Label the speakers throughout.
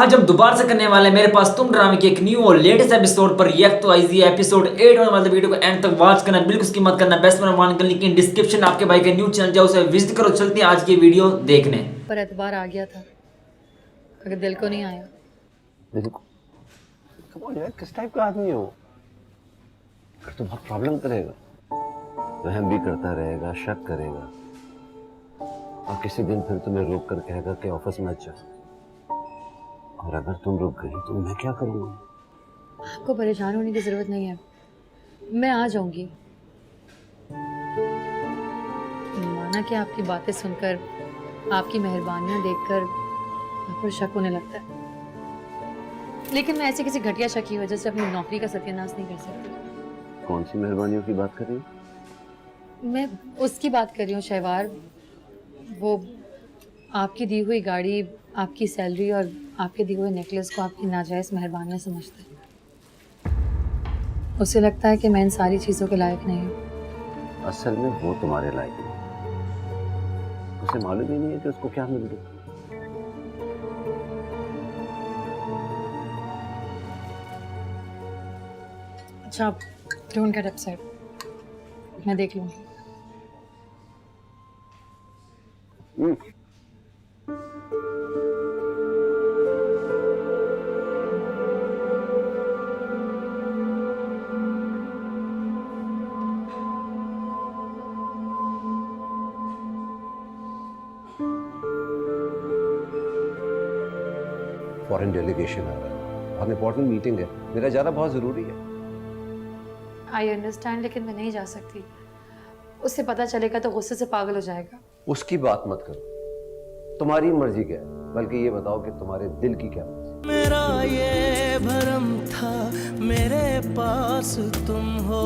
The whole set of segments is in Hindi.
Speaker 1: आज हम दोबारा से करने वाले हैं मेरे पास तुम ड्रामे की एक न्यू और लेटेस्ट एपिसोड पर रिएक्ट। तो आइए एपिसोड 8 होने वाले वीडियो को एंड तक वॉच करना, बिल्कुल उसकी मत करना। बेस्ट मेरा वन लिंक इन डिस्क्रिप्शन, आपके भाई का न्यू चैनल जाओ उसे विजिट करो। चलते हैं आज की वीडियो देखने।
Speaker 2: पर एतबार आ गया था, अगर दिल को नहीं आया।
Speaker 3: देखो कम ऑन यार, किस टाइप का आदमी हो? फिर तो बहुत प्रॉब्लम करेगा, वहम भी करता रहेगा, शक करेगा, और किसी दिन फिर तुम्हें रोक कर कहेगा कि ऑफिस मत जाओ। और अगर तुम रुक गई तो मैं क्या करूंगा?
Speaker 2: आपको परेशान होने की जरूरत नहीं है, मैं आ जाऊंगी। माना कि आपकी बातें सुनकर, आपकी मेहरबानियां देखकर आप पर शक होने लगता है, लेकिन मैं ऐसे किसी घटिया शक की वजह से अपनी नौकरी का सत्यानाश नहीं कर सकती।
Speaker 3: कौन सी मेहरबानियों की बात कर रही हो?
Speaker 2: मैं उसकी बात कर रही हूँ शहवार, वो आपकी दी हुई गाड़ी, आपकी सैलरी और आपके दिए हुए नेकलेस को आपकी नाजायज़ मेहरबानियाँ समझता है। उसे लगता है कि मैं इन सारी चीज़ों के लायक नहीं हूँ।
Speaker 3: असल में वो तुम्हारे लायक नहीं, उसे मालूम ही नहीं है कि उसको क्या मिल गया।
Speaker 2: अच्छा, डोंट गेट अपसेट, मैं देख लूँगी।
Speaker 3: फॉरेन डेलीगेशन आ रहा है, बहुत इंपॉर्टेंट मीटिंग है, मेरा जाना बहुत जरूरी है।
Speaker 2: आई अंडरस्टैंड, लेकिन मैं नहीं जा सकती। उससे पता चलेगा तो गुस्से से पागल हो जाएगा।
Speaker 3: उसकी बात मत करो, तुम्हारी मर्जी क्या है, बल्कि ये बताओ कि तुम्हारे दिल की क्या मर्जी।
Speaker 4: मेरा ये भरम था मेरे पास तुम हो।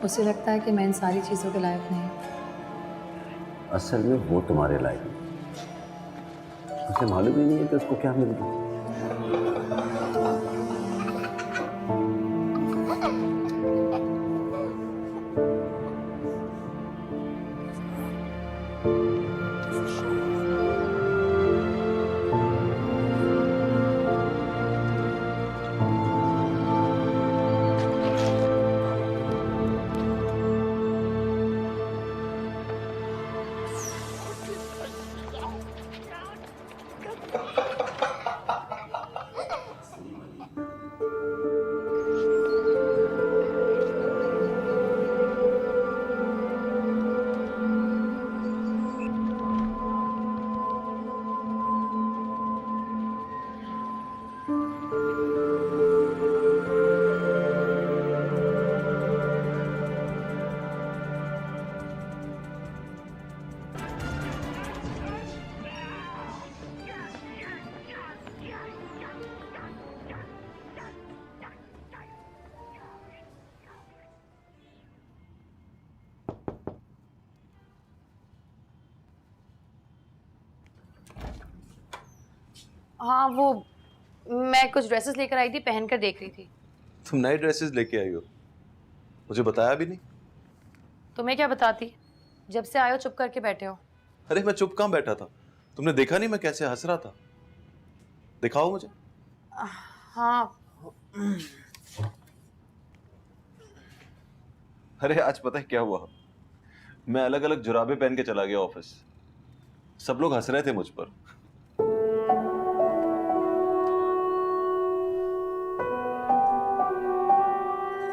Speaker 2: उसे लगता है कि मैं इन सारी चीज़ों के लायक नहीं हूँ।
Speaker 3: असल में वो तुम्हारे लायक नहीं, उसे मालूम ही नहीं है कि उसको क्या मिल गया।
Speaker 2: हाँ, वो मैं कुछ ड्रेसेस लेकर आई थी, पहनकर देख रही थी।
Speaker 5: तुम नए ड्रेसेस लेके आई हो, मुझे बताया भी नहीं।
Speaker 2: तुम्हें क्या बताती, जब से आए हो चुप करके बैठे हो।
Speaker 5: अरे मैं चुप कहाँ बैठा था, तुमने देखा नहीं मैं कैसे हंस रहा था? दिखाओ मुझे।
Speaker 2: हाँ,
Speaker 5: अरे आज पता है क्या हुआ, मैं अलग अलग जुराबे पहन के चला गया ऑफिस, सब लोग हंस रहे थे मुझ पर।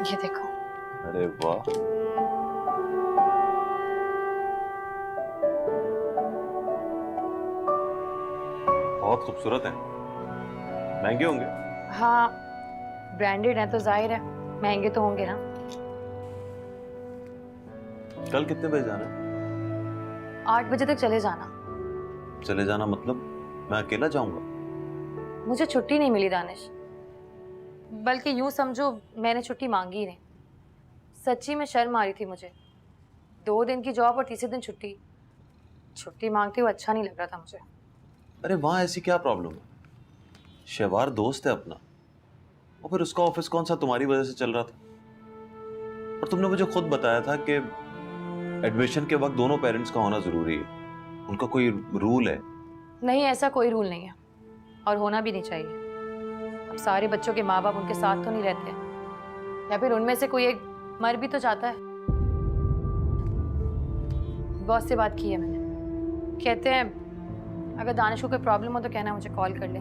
Speaker 2: ये देखो।
Speaker 5: अरे वाह, बहुत खूबसूरत है, महंगे होंगे।
Speaker 2: हाँ, ब्रांडेड है तो जाहिर है महंगे तो होंगे ना।
Speaker 5: कल कितने बजे जाना है?
Speaker 2: 8 बजे तक चले जाना।
Speaker 5: चले जाना मतलब मैं अकेला जाऊंगा?
Speaker 2: मुझे छुट्टी नहीं मिली दानिश, बल्कि यूं समझो मैंने छुट्टी मांगी ही नहीं। सच्ची में शर्म आ रही थी मुझे, 2 दिन की जॉब और तीसरे दिन छुट्टी। छुट्टी मांगते हुए अच्छा नहीं लग रहा था मुझे।
Speaker 5: अरे वहां ऐसी क्या प्रॉब्लम है? शहवार दोस्त है अपना, और फिर उसका ऑफिस कौन सा तुम्हारी वजह से चल रहा था? और तुमने मुझे खुद बताया था कि एडमिशन के वक्त दोनों पेरेंट्स का होना जरूरी है, उनका कोई रूल है?
Speaker 2: नहीं, ऐसा कोई रूल नहीं है और होना भी नहीं चाहिए। अब सारे बच्चों के माँ बाप उनके साथ तो नहीं रहते, या फिर उनमें से कोई एक मर भी तो जाता है। बॉस से बात की है मैंने, कहते हैं अगर दानिश को कोई प्रॉब्लम हो तो कहना मुझे कॉल कर ले।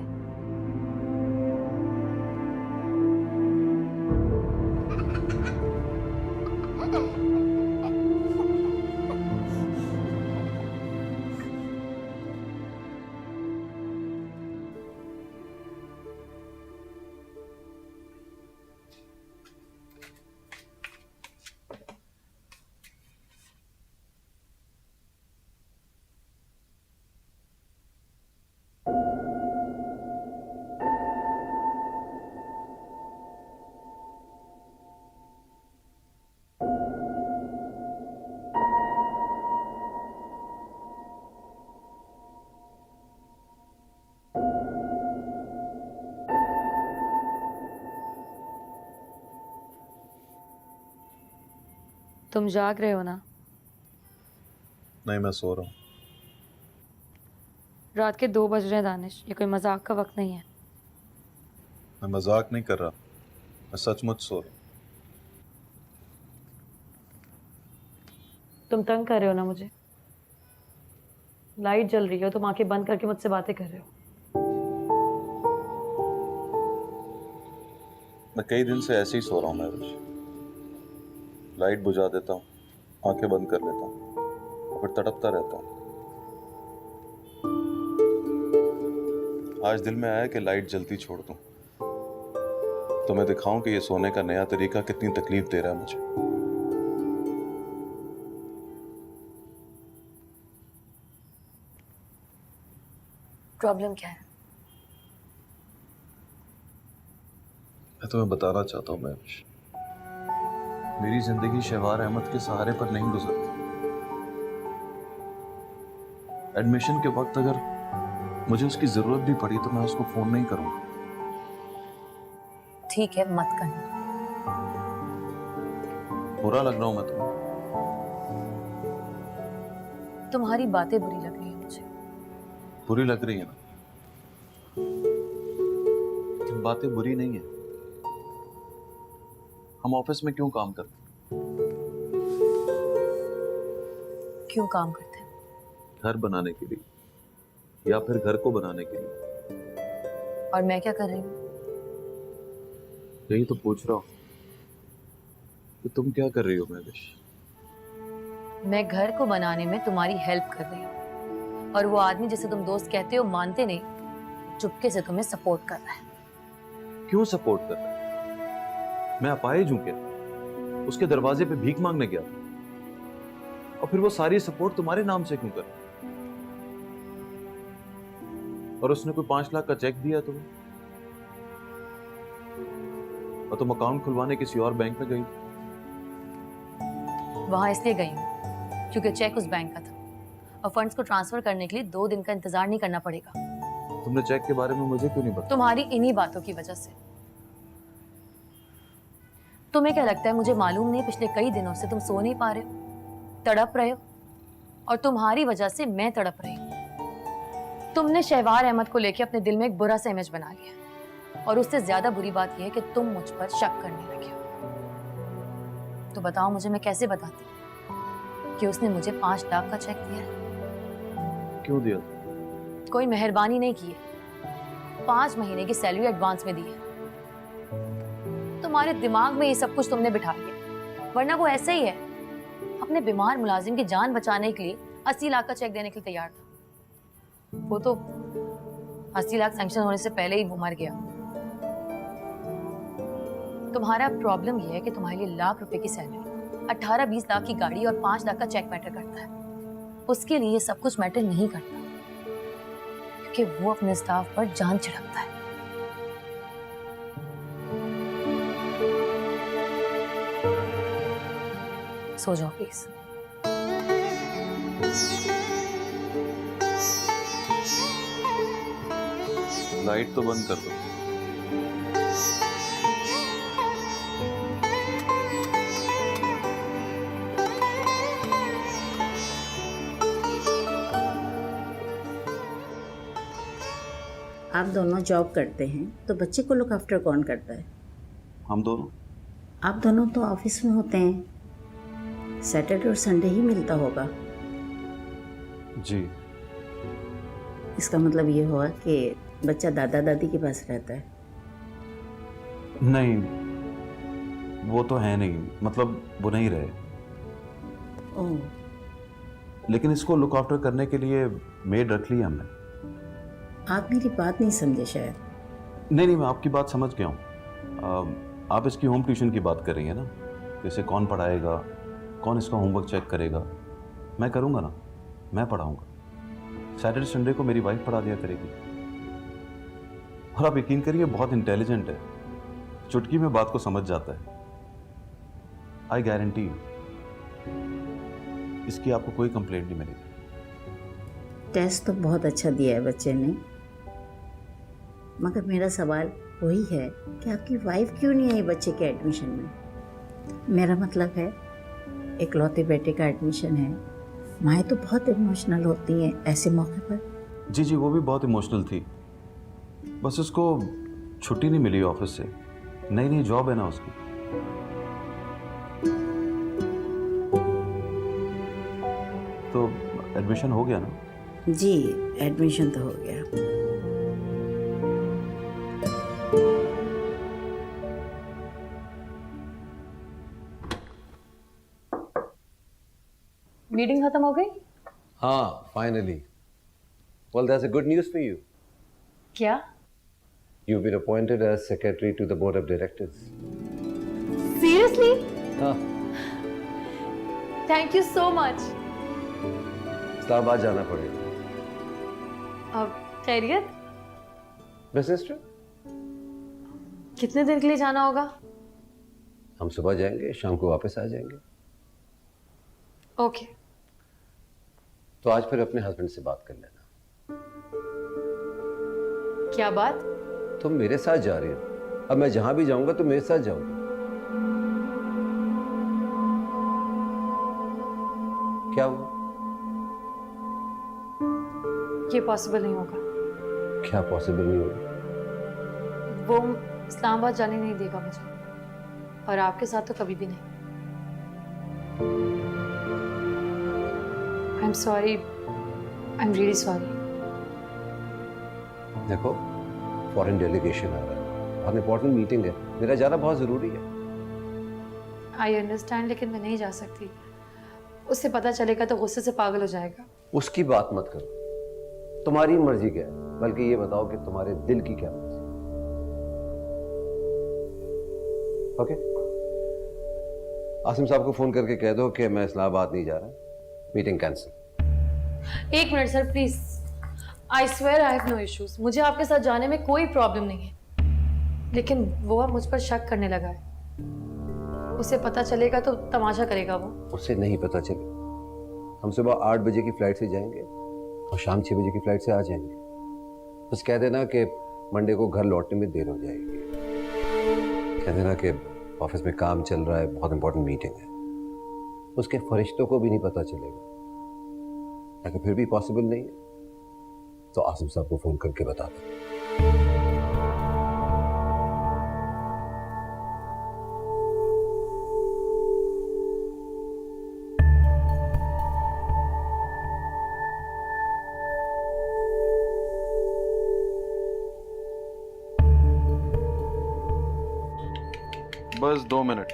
Speaker 2: तुम जाग रहे हो ना?
Speaker 5: नहीं, मैं सो रहा हूँ।
Speaker 2: रात के 2 बज रहे हैं दानिश, ये कोई मजाक का वक्त नहीं है।
Speaker 5: मैं मजाक नहीं कर रहा, मैं सचमुच सो रहा हूँ।
Speaker 2: तुम तंग कर रहे हो ना मुझे? लाइट जल रही हो, तुम आंखें बंद करके मुझसे बातें कर रहे हो।
Speaker 5: मैं कई दिन से ऐसे ही सो रहा हूँ महविश। लाइट बुझा देता हूँ, आंखें बंद कर लेता हूँ और फिर तड़पता रहता हूँ। आज दिल में आया कि लाइट जलती छोड़ दूं, तो मैं दिखाऊं कि ये सोने का नया तरीका कितनी तकलीफ दे रहा है मुझे।
Speaker 2: प्रॉब्लम क्या है?
Speaker 5: मैं तुम्हें बताना चाहता हूँ महविश, मेरी जिंदगी शहवार अहमद के सहारे पर नहीं गुजरती। एडमिशन के वक्त अगर मुझे उसकी जरूरत भी पड़ी तो मैं उसको फोन नहीं करूंगा।
Speaker 2: ठीक है, मत करना।
Speaker 5: बुरा लग रहा हूं मैं तुम्हें?
Speaker 2: तुम्हारी बातें बुरी लग रही है मुझे।
Speaker 5: बुरी लग रही है ना, लेकिन बातें बुरी नहीं है। हम ऑफिस में क्यों काम करते हैं?
Speaker 2: क्यों काम करते हैं?
Speaker 5: घर बनाने के लिए, या फिर घर को बनाने के लिए।
Speaker 2: और मैं क्या कर रही हूँ?
Speaker 5: यही तो पूछ रहा हूं कि तुम क्या कर रही हो महविश?
Speaker 2: मैं घर को बनाने में तुम्हारी हेल्प कर रही हूँ, और वो आदमी जिसे तुम दोस्त कहते हो मानते नहीं, चुपके से तुम्हें सपोर्ट कर रहा है।
Speaker 5: क्यों सपोर्ट कर रहा है? मैं अपाहिज हूं क्या? उसके दरवाजे पे भीख मांगने गया था, और फिर वो सारी सपोर्ट तुम्हारे नाम से क्यों कर? और उसने कोई 5 लाख का चेक दिया तुम्हें, और तुम अकाउंट खुलवाने किसी और बैंक में गई।
Speaker 2: वहां इसलिए गई हूँ क्योंकि चेक उस बैंक का था, और फंड्स को ट्रांसफर करने के लिए 2 दिन का इंतजार नहीं करना पड़ेगा।
Speaker 5: तुमने चेक के बारे में मुझे क्यों नहीं बताया?
Speaker 2: तुम्हारी इन्हीं बातों की वजह से। तुम्हें क्या लगता है मुझे मालूम नहीं? पिछले कई दिनों से तुम सो नहीं पा रहे हो, तड़प रहे हो, और तुम्हारी वजह से मैं तड़प रही हूँ। तुमने शहवार अहमद को लेकर अपने दिल में एक बुरा सा इमेज बना लिया, और उससे ज्यादा बुरी बात यह है कि तुम मुझ पर शक करने लगे हो। तो बताओ मुझे, मैं कैसे बताती कि उसने मुझे 5 लाख का चेक दिया है?
Speaker 5: क्यों दिया?
Speaker 2: कोई मेहरबानी नहीं की है, 5 महीने की सैलरी एडवांस में दी है। तुम्हारे दिमाग में ये सब कुछ तुमने बिठा लिया, वरना वो ऐसे ही है, अपने बीमार मुलाजिम की जान बचाने के लिए 80 लाख का चेक देने के लिए तैयार था। वो तो 80 लाख सैंक्शन होने से पहले ही वो मर गया। तुम्हारा प्रॉब्लम यह है कि तुम्हारे लिए लाख रुपए की सैलरी, 18-20 लाख की गाड़ी और 5 लाख का चेक मैटर करता है। उसके लिए सब कुछ मैटर नहीं करता, क्योंकि वो अपने स्टाफ पर जान छिड़कता है। सो जाओ प्लीज।
Speaker 5: लाइट तो बंद कर दो।
Speaker 6: आप दोनों जॉब करते हैं तो बच्चे को लुक आफ्टर कौन करता है?
Speaker 5: हम दोनों।
Speaker 6: आप दोनों तो ऑफिस में होते हैं, सैटरडे और संडे ही मिलता होगा।
Speaker 5: जी।
Speaker 6: इसका मतलब ये हुआ कि बच्चा दादा दादी के पास रहता है।
Speaker 5: नहीं, वो तो है नहीं, मतलब वो नहीं रहे।
Speaker 6: ओह,
Speaker 5: लेकिन इसको लुक आफ्टर करने के लिए मेड रख ली हमने।
Speaker 6: आप मेरी बात नहीं समझे शायद।
Speaker 5: नहीं, मैं आपकी बात समझ गया हूँ। आप इसकी होम ट्यूशन की बात कर रही हैं ना, तो इसे कौन पढ़ाएगा, कौन इसका होमवर्क चेक करेगा? मैं करूँगा ना, मैं पढ़ाऊँगा। सैटरडे संडे को मेरी वाइफ पढ़ा दिया करेगी। और आप यकीन करिए, बहुत इंटेलिजेंट है, चुटकी में बात को समझ जाता है। आई गारंटी यू, इसकी आपको कोई कंप्लेंट नहीं मिलेगी।
Speaker 6: टेस्ट तो बहुत अच्छा दिया है बच्चे ने, मगर मेरा सवाल वही है कि आपकी वाइफ क्यों नहीं आई बच्चे के एडमिशन में? मेरा मतलब है, इकलौते बेटे का एडमिशन है, माएँ तो बहुत इमोशनल होती हैं ऐसे मौके पर।
Speaker 5: जी, वो भी बहुत इमोशनल थी, बस उसको छुट्टी नहीं मिली ऑफिस से। नई जॉब है ना उसकी। तो एडमिशन हो गया ना?
Speaker 6: जी, एडमिशन तो हो गया।
Speaker 2: मीटिंग खत्म हो गई?
Speaker 3: हाँ, finally. Well, there's a good news for you.
Speaker 2: क्या?
Speaker 3: You've been appointed as secretary to the board of directors.
Speaker 2: Seriously?
Speaker 3: हाँ,
Speaker 2: thank you so much.
Speaker 3: Islamabad जाना पड़ेगा।
Speaker 2: अब खैरियत?
Speaker 3: Business trip?
Speaker 2: कितने दिन के लिए जाना होगा?
Speaker 3: हम सुबह जाएंगे, शाम को वापस आ जाएंगे।
Speaker 2: ओके।
Speaker 3: तो आज फिर अपने हस्बैंड से बात कर लेना।
Speaker 2: क्या बात?
Speaker 3: तुम मेरे साथ जा रहे हो, अब मैं जहां भी जाऊंगा तो मेरे साथ जाओगे। क्या हुआ?
Speaker 2: ये पॉसिबल नहीं होगा।
Speaker 3: क्या पॉसिबल नहीं होगा?
Speaker 2: वो इस्लामाबाद जाने नहीं देगा मुझे, और आपके साथ तो कभी भी नहीं। I am sorry, I am really sorry.
Speaker 3: देखो, फॉरेन डेलीगेशन आ रहा है, बहुत इंपॉर्टेंट मीटिंग है, मेरा जाना बहुत जरूरी है।
Speaker 2: आई अंडरस्टैंड, लेकिन मैं नहीं जा सकती। उससे पता चलेगा तो गुस्से से पागल हो जाएगा।
Speaker 3: उसकी बात मत करो, तुम्हारी मर्जी क्या है, बल्कि ये बताओ कि तुम्हारे दिल की क्या मर्जी। ओके, आसिम साहब को फोन करके कह दो कि मैं इस्लामाबाद नहीं जा रहा, मीटिंग कैंसिल।
Speaker 2: एक minute sir, please. I swear I have no issues. मुझे आपके साथ जाने में कोई प्रॉब्लम नहीं है, लेकिन वो अब मुझ पर शक करने लगा है। उसे पता चलेगा तो तमाशा करेगा वो।
Speaker 3: उसे नहीं पता चले, हम सुबह 8 बजे की फ्लाइट से जाएंगे और शाम 6 बजे की फ्लाइट से आ जाएंगे। बस कह देना कि मंडे को घर लौटने में देर हो जाएगी। कह देना कि ऑफिस में काम चल रहा है, बहुत इंपॉर्टेंट मीटिंग है। उसके फरिश्तों को भी नहीं पता चलेगा। अगर फिर भी पॉसिबल नहीं है तो आसिम साहब को फोन करके बता दो।
Speaker 5: बस 2 मिनट।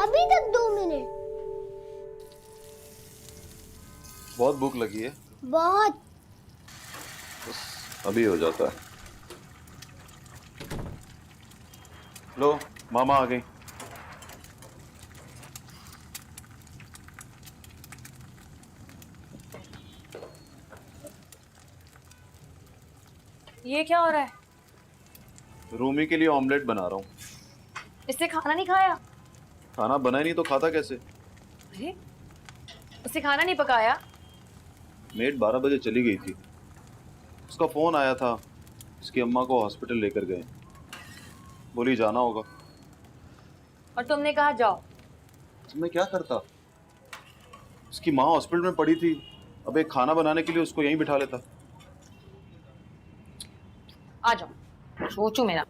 Speaker 7: अभी तक 2 मिनट?
Speaker 5: बहुत भूख लगी है,
Speaker 7: बहुत।
Speaker 5: बस अभी हो जाता है। लो, मामा आ गई।
Speaker 2: ये क्या हो रहा है?
Speaker 5: रूमी के लिए ऑमलेट बना रहा हूँ।
Speaker 2: इसने खाना नहीं खाया?
Speaker 5: खाना बना ही नहीं तो खाता कैसे?
Speaker 2: अरे, उसे खाना नहीं पकाया?
Speaker 5: मेड 12 बजे चली गई थी, उसका फोन आया था, उसकी अम्मा को हॉस्पिटल लेकर गए, बोली जाना होगा।
Speaker 2: और तुमने कहा जाओ।
Speaker 5: तो मैं क्या करता, उसकी माँ हॉस्पिटल में पड़ी थी, अब एक खाना बनाने के लिए उसको यहीं बिठा लेता।
Speaker 2: आ जाओ, सोचो मेरा।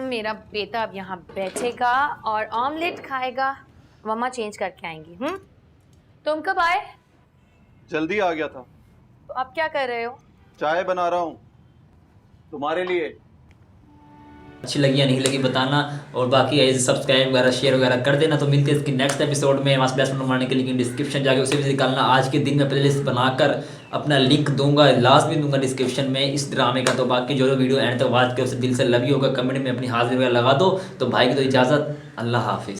Speaker 2: मेरा बेटा अब यहाँ बैठेगा और ऑमलेट खाएगा। मम्मा चेंज करके आएंगी। तुम कब आए?
Speaker 5: जल्दी आ गया था।
Speaker 2: तो अब क्या कर रहे हो?
Speaker 5: चाय बना रहा हूँ तुम्हारे लिए।
Speaker 1: अच्छी लगी या नहीं लगी बताना, और बाकी सब्सक्राइब वगैरह शेयर वगैरह कर देना। तो मिलते हैं इसके नेक्स्ट एपिसोड में। मास बेस्ट बनाने के लिए डिस्क्रिप्शन जाके उसे भी निकालना। आज के दिन में प्लेलिस्ट बनाकर अपना लिंक दूंगा, लास्ट भी दूंगा डिस्क्रिप्शन में इस ड्रामे का। तो बाकी जो वीडियो एंड तक वॉच के उसे दिल से लव यू होगा, कमेंट में अपनी हाजिरी वगैरह लगा दो। तो भाई की तो इजाज़त, अल्लाह हाफिज़।